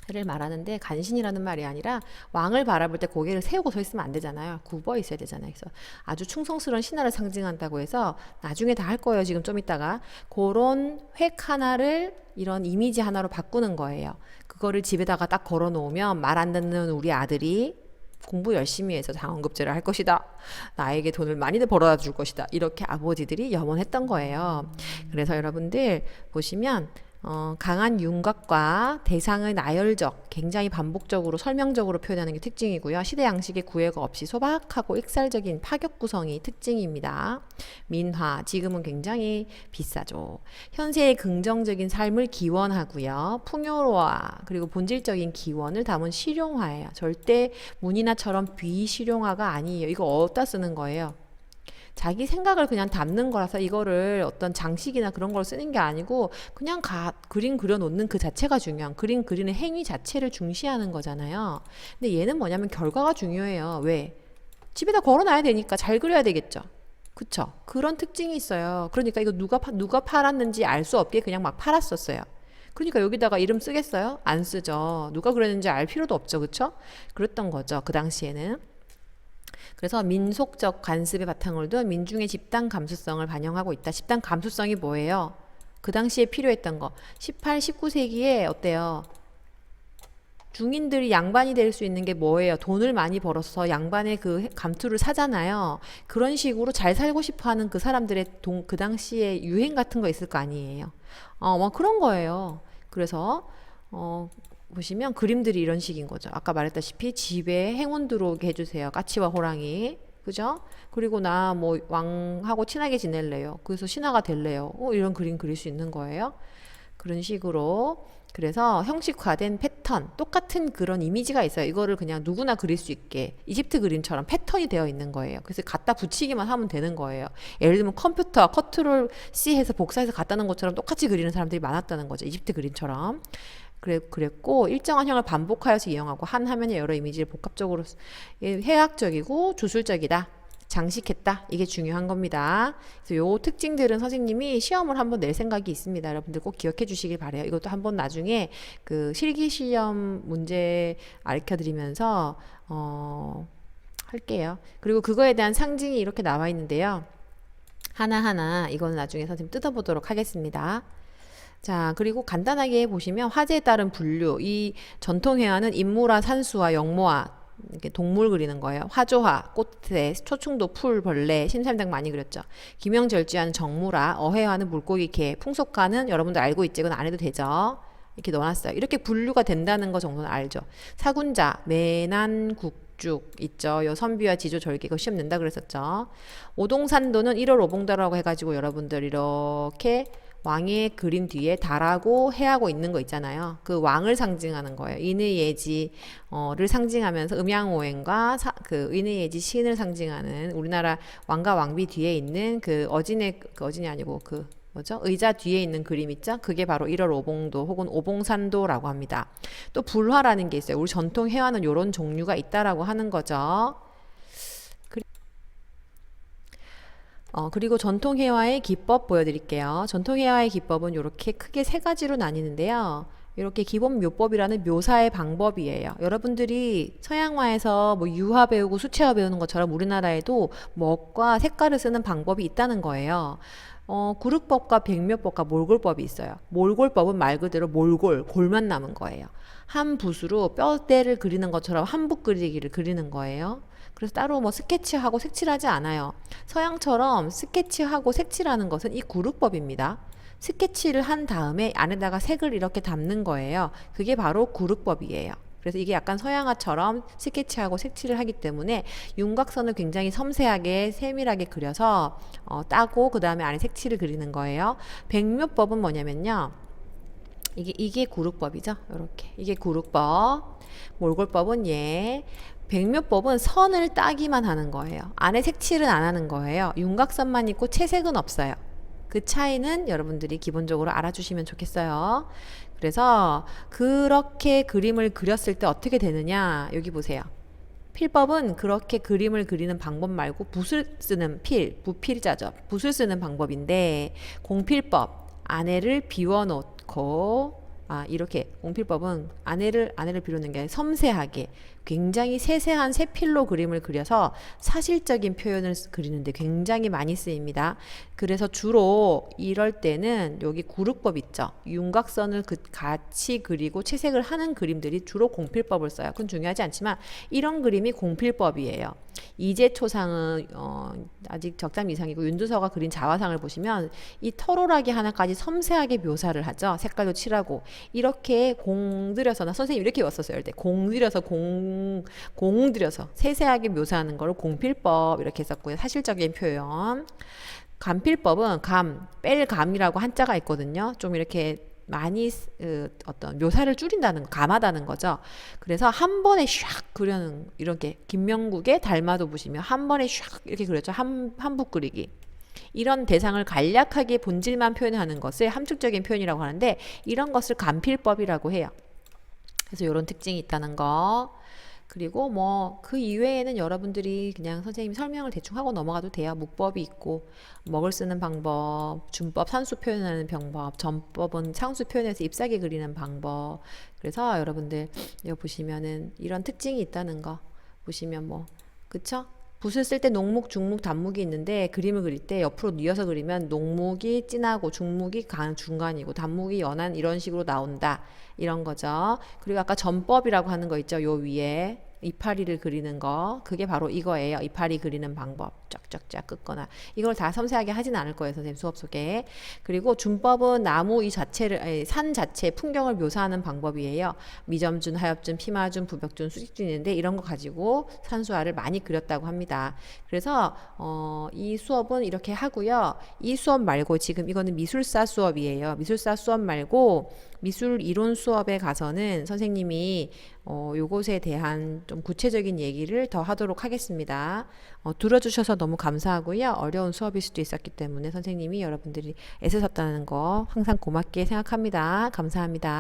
를 말하는데 간신이라는 말이 아니라 왕을 바라볼 때 고개를 세우고 서 있으면 안 되잖아요. 굽어 있어야 되잖아요. 그래서 아주 충성스러운 신하를 상징한다고 해서 나중에 다 할 거예요. 지금 좀 이따가 그런 획 하나를 이런 이미지 하나로 바꾸는 거예요. 그거를 집에다가 딱 걸어 놓으면 말 안 듣는 우리 아들이 공부 열심히 해서 장원급제를 할 것이다. 나에게 돈을 많이 벌어다 줄 것이다. 이렇게 아버지들이 염원했던 거예요. 그래서 여러분들 보시면 강한 윤곽과 대상의 나열적, 굉장히 반복적으로 설명적으로 표현하는 게 특징이고요. 시대 양식의 구애가 없이 소박하고 익살적인 파격 구성이 특징입니다. 민화, 지금은 굉장히 비싸죠. 현세의 긍정적인 삶을 기원하고요. 풍요로와 그리고 본질적인 기원을 담은 실용화예요. 절대 문인화처럼 비실용화가 아니에요. 이거 어디다 쓰는 거예요? 자기 생각을 그냥 담는 거라서 이거를 어떤 장식이나 그런 걸 쓰는 게 아니고 그냥 그림 그려놓는 그 자체가 중요한, 그림 그리는 행위 자체를 중시하는 거잖아요. 근데 얘는 뭐냐면 결과가 중요해요. 왜? 집에다 걸어놔야 되니까 잘 그려야 되겠죠. 그쵸? 그런 특징이 있어요. 그러니까 이거 누가 팔았는지 알 수 없게 그냥 막 팔았었어요. 그러니까 여기다가 이름 쓰겠어요? 안 쓰죠. 누가 그랬는지 알 필요도 없죠. 그쵸? 그랬던 거죠. 그 당시에는. 그래서 민속적 관습의 바탕을 둔 민중의 집단 감수성을 반영하고 있다. 집단 감수성이 뭐예요? 그 당시에 필요했던 거. 18, 19세기에 어때요? 중인들이 양반이 될 수 있는 게 뭐예요? 돈을 많이 벌어서 양반의 그 감투를 사잖아요. 그런 식으로 잘 살고 싶어 하는 그 사람들의 그 당시에 유행 같은 거 있을 거 아니에요. 뭐 그런 거예요. 그래서, 보시면 그림들이 이런 식인 거죠. 아까 말했다시피 집에 행운 들어오게 해주세요. 까치와 호랑이. 그죠? 그리고 나 뭐 왕하고 친하게 지낼래요. 그래서 신하가 될래요. 이런 그림 그릴 수 있는 거예요. 그런 식으로. 그래서 형식화된 패턴, 똑같은 그런 이미지가 있어요. 이거를 그냥 누구나 그릴 수 있게 이집트 그림처럼 패턴이 되어 있는 거예요. 그래서 갖다 붙이기만 하면 되는 거예요. 예를 들면 컴퓨터 컨트롤 C 해서 복사해서 갖다 놓은 것처럼 똑같이 그리는 사람들이 많았다는 거죠. 이집트 그림처럼. 그랬고 일정한 형을 반복하여서 이용하고 한 화면에 여러 이미지를 복합적으로 해학적이고 주술적이다. 장식했다. 이게 중요한 겁니다. 그래서 요 특징들은 선생님이 시험을 한번 낼 생각이 있습니다. 여러분들 꼭 기억해 주시길 바래요. 이것도 한번 나중에 그 실기 시험 문제 가르쳐 드리면서 할게요. 그리고 그거에 대한 상징이 이렇게 나와 있는데요. 하나하나 이거는 나중에 선생님 뜯어보도록 하겠습니다. 자, 그리고 간단하게 보시면 화제에 따른 분류. 이 전통회화는 인물화, 산수화, 영모화, 이렇게 동물 그리는 거예요. 화조화, 꽃새, 초충도, 풀, 벌레, 심삼당 많이 그렸죠. 기명절주화는 정물화, 어회화는 물고기, 개, 풍속화는 여러분들 알고 있지? 그건 안 해도 되죠. 이렇게 넣어놨어요. 이렇게 분류가 된다는 거 정도는 알죠. 사군자, 매난국죽 있죠. 요 선비와 지조 절개 이거 시험 낸다 그랬었죠. 오동산도는 1월 오봉다라고 해가지고 여러분들 이렇게 왕의 그림 뒤에 달하고 해하고 있는 거 있잖아요. 그 왕을 상징하는 거예요. 인의예지를 상징하면서 음양오행과 그 인의예지 신을 상징하는 우리나라 왕과 왕비 뒤에 있는 그 어진이 아니고 그 뭐죠? 의자 뒤에 있는 그림 있죠? 그게 바로 1월 오봉도 혹은 오봉산도라고 합니다. 또 불화라는 게 있어요. 우리 전통 회화는 이런 종류가 있다라고 하는 거죠. 그리고 전통회화의 기법 보여드릴게요. 전통회화의 기법은 이렇게 크게 세 가지로 나뉘는데요. 이렇게 기본 묘법이라는 묘사의 방법이에요. 여러분들이 서양화에서 뭐 유화 배우고 수채화 배우는 것처럼 우리나라에도 먹과 색깔을 쓰는 방법이 있다는 거예요. 구륵법과 백묘법과 몰골법이 있어요. 몰골법은 말 그대로 몰골, 골만 남은 거예요. 한 붓으로 뼈대를 그리는 것처럼 한붓 그리기를 그리는 거예요. 그래서 따로 뭐 스케치하고 색칠하지 않아요. 서양처럼 스케치하고 색칠하는 것은 이 구륵법입니다. 스케치를 한 다음에 안에다가 색을 이렇게 담는 거예요. 그게 바로 구륵법이에요. 그래서 이게 약간 서양화처럼 스케치하고 색칠을 하기 때문에 윤곽선을 굉장히 섬세하게 세밀하게 그려서 따고 그 다음에 안에 색칠을 그리는 거예요. 백묘법은 뭐냐면요. 이게 구륵법이죠. 이렇게 이게 구륵법. 몰골법은 백묘법은 선을 따기만 하는 거예요. 안에 색칠은 안 하는 거예요. 윤곽선만 있고 채색은 없어요. 그 차이는 여러분들이 기본적으로 알아주시면 좋겠어요. 그래서 그렇게 그림을 그렸을 때 어떻게 되느냐, 여기 보세요. 필법은 그렇게 그림을 그리는 방법 말고 붓을 쓰는 부필자죠. 붓을 쓰는 방법인데, 공필법, 안에를 비워놓고, 이렇게 공필법은 안에를 비우는 게 섬세하게 굉장히 세세한 세필로 그림을 그려서 사실적인 표현을 그리는데 굉장히 많이 쓰입니다. 그래서 주로 이럴 때는 여기 구륵법 있죠. 윤곽선을 같이 그리고 채색을 하는 그림들이 주로 공필법을 써요. 그건 중요하지 않지만 이런 그림이 공필법이에요. 이재초상은 아직 적장 이상이고, 윤두서가 그린 자화상을 보시면 이 털오라기 하나까지 섬세하게 묘사를 하죠. 색깔도 칠하고 이렇게 공들여서, 나 선생님 이렇게 왔었어요. 이럴 때 공들여서 공들여서 세세하게 묘사하는 걸 공필법 이렇게 했었고요. 사실적인 표현. 감필법은 뺄 감이라고 한자가 있거든요. 좀 이렇게 많이 어떤 묘사를 줄인다는 거, 감하다는 거죠. 그래서 한 번에 샥 그려는, 이렇게 김명국의 달마도 보시면 한 번에 샥 이렇게 그렸죠. 한붓 그리기. 이런 대상을 간략하게 본질만 표현하는 것을 함축적인 표현이라고 하는데, 이런 것을 감필법이라고 해요. 그래서 이런 특징이 있다는 거. 그리고 뭐 그 이외에는 여러분들이 그냥 선생님이 설명을 대충 하고 넘어가도 돼요. 무법이 있고, 먹을 쓰는 방법, 준법 산수 표현하는 방법, 전법은 상수 표현해서 잎사귀 그리는 방법. 그래서 여러분들 여기 보시면은 이런 특징이 있다는 거 보시면 뭐, 그쵸? 붓을 쓸 때 녹목, 중목, 단목이 있는데, 그림을 그릴 때 옆으로 뉘어서 그리면 녹목이 진하고 중목이 중간이고 단목이 연한, 이런 식으로 나온다, 이런 거죠. 그리고 아까 전법이라고 하는 거 있죠. 요 위에 이파리를 그리는 거, 그게 바로 이거예요. 이파리 그리는 방법. 쫙쫙쫙 긋거나. 이걸 다 섬세하게 하진 않을 거예요, 선생님 수업 속에. 그리고 준법은 나무 산 자체 풍경을 묘사하는 방법이에요. 미점준, 하엽준, 피마준, 부벽준, 수직준이 있는데, 이런 거 가지고 산수화를 많이 그렸다고 합니다. 그래서 이 수업은 이렇게 하고요. 이 수업 말고, 지금 이거는 미술사 수업이에요. 미술사 수업 말고 미술 이론 수업에 가서는 선생님이 요것에 대한 좀 구체적인 얘기를 더 하도록 하겠습니다. 들어주셔서 너무 감사하고요. 어려운 수업일 수도 있었기 때문에 선생님이 여러분들이 애쓰셨다는 거 항상 고맙게 생각합니다. 감사합니다.